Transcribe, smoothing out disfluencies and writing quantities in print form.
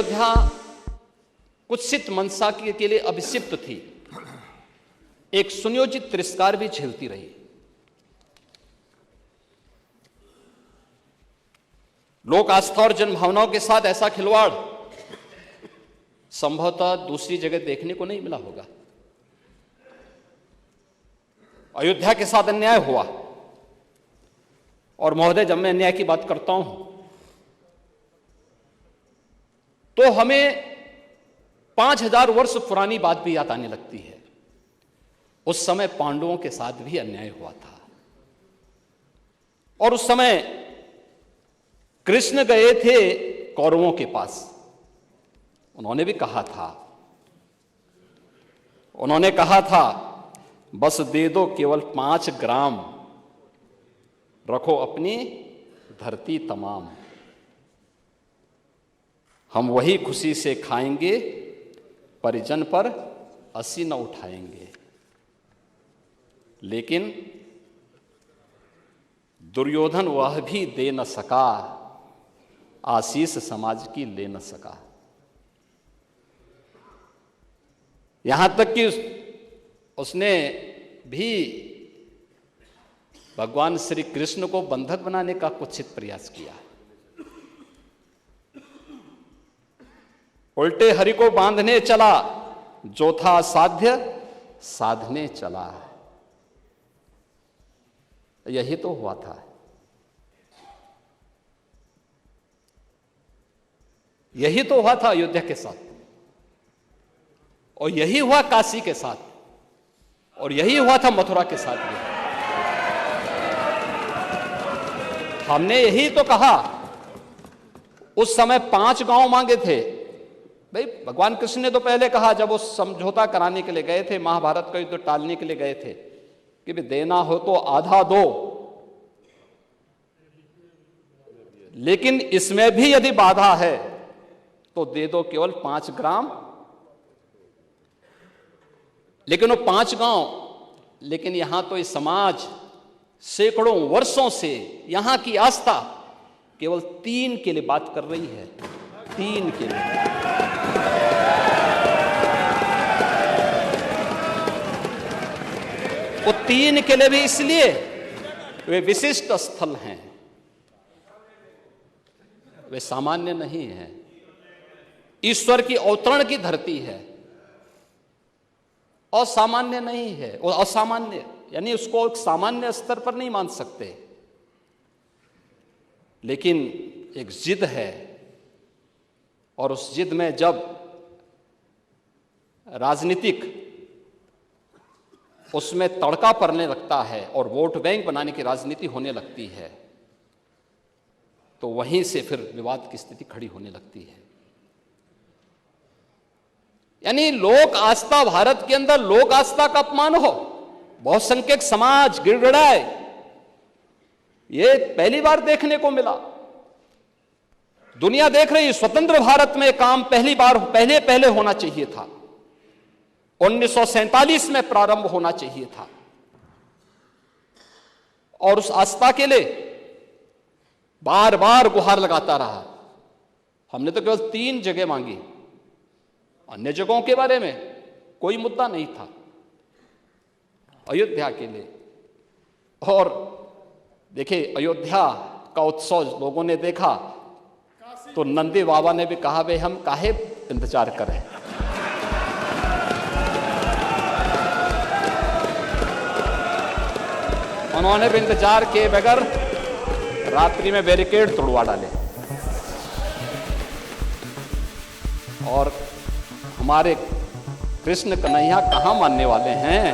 अयोध्या कुत्सित मनसा के लिए अभिषिक्त थी, एक सुनियोजित तिरस्कार भी झेलती रही। लोक आस्था और जनभावनाओं के साथ ऐसा खिलवाड़ संभवतः दूसरी जगह देखने को नहीं मिला होगा। अयोध्या के साथ अन्याय हुआ, और महोदय जब मैं अन्याय की बात करता हूं तो हमें 5000 वर्ष पुरानी बात भी याद आने लगती है। उस समय पांडवों के साथ भी अन्याय हुआ था, और उस समय कृष्ण गए थे कौरवों के पास। उन्होंने भी कहा था बस दे दो केवल 5 ग्राम, रखो अपनी धरती तमाम, हम वही खुशी से खाएंगे, परिजन पर असी न उठाएंगे। लेकिन दुर्योधन वह भी दे न सका, आशीष समाज की ले न सका। यहां तक कि उसने भी भगवान श्री कृष्ण को बंधक बनाने का कुत्सित प्रयास किया। उल्टे हरि को बांधने चला, जो था साध्य साधने चला। यही तो हुआ था। यही तो हुआ था अयोध्या के साथ, और यही हुआ काशी के साथ, और यही हुआ था मथुरा के साथ भी। हमने यही तो कहा, उस समय 5 गांव मांगे थे। भाई भगवान कृष्ण ने तो पहले कहा, जब वो समझौता कराने के लिए गए थे, महाभारत का युद्ध टालने के लिए गए थे, कि भी देना हो तो आधा दो, लेकिन इसमें भी यदि बाधा है तो दे दो केवल 5 ग्राम। लेकिन वो 5 गांव, लेकिन यहां तो ये समाज सैकड़ों वर्षों से यहां की आस्था केवल 3 के लिए बात कर रही है। 3 के लिए। वो 3 के लिए भी इसलिए वे विशिष्ट स्थल हैं, वे सामान्य नहीं है। ईश्वर की अवतरण की धरती है, असामान्य नहीं है। वो असामान्य यानी उसको एक सामान्य स्तर पर नहीं मान सकते, लेकिन एक जिद है, और उस जिद में जब राजनीतिक उसमें तड़का पड़ने लगता है और वोट बैंक बनाने की राजनीति होने लगती है, तो वहीं से फिर विवाद की स्थिति खड़ी होने लगती है। यानी लोक आस्था, भारत के अंदर लोक आस्था का अपमान हो, बहुसंख्यक समाज गिड़गिड़ाए, ये पहली बार देखने को मिला। दुनिया देख रही, स्वतंत्र भारत में काम पहले होना चाहिए था। 1947 में प्रारंभ होना चाहिए था, और उस आस्था के लिए बार बार गुहार लगाता रहा। हमने तो केवल 3 जगह मांगी, अन्य जगहों के बारे में कोई मुद्दा नहीं था। अयोध्या के लिए, और देखिए अयोध्या का उत्सव लोगों ने देखा तो नंदी बाबा ने भी कहा, भाई हम काहे इंतजार करें। उन्होंने भी इंतजार किए बगैर रात्रि में बैरिकेड तोड़वा डाले, और हमारे कृष्ण कन्हैया कहां मानने वाले हैं।